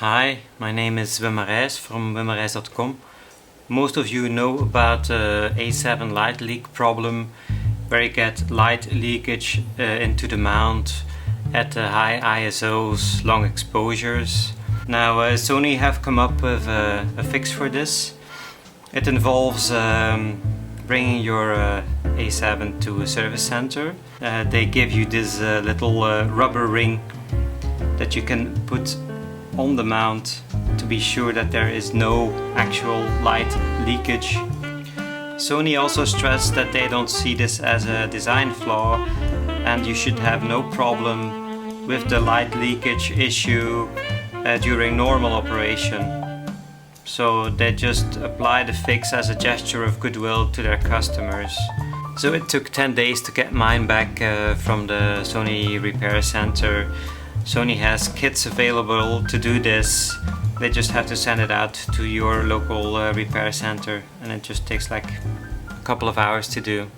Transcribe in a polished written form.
Hi, my name is Wim Marijs from wimmarijs.com. Most of you know about the A7 light leak problem, where you get light leakage into the mount at high ISOs, long exposures. Now Sony have come up with a fix for this. It involves bringing your A7 to a service center. They give you this little rubber ring that you can put on the mount to be sure that there is no actual light leakage. Sony also stressed that they don't see this as a design flaw and you should have no problem with the light leakage issue during normal operation. So they just apply the fix as a gesture of goodwill to their customers. So it took 10 days to get mine back from the Sony repair center. Sony has kits available to do this. They just have to send it out to your local repair center, and it just takes like a couple of hours to do.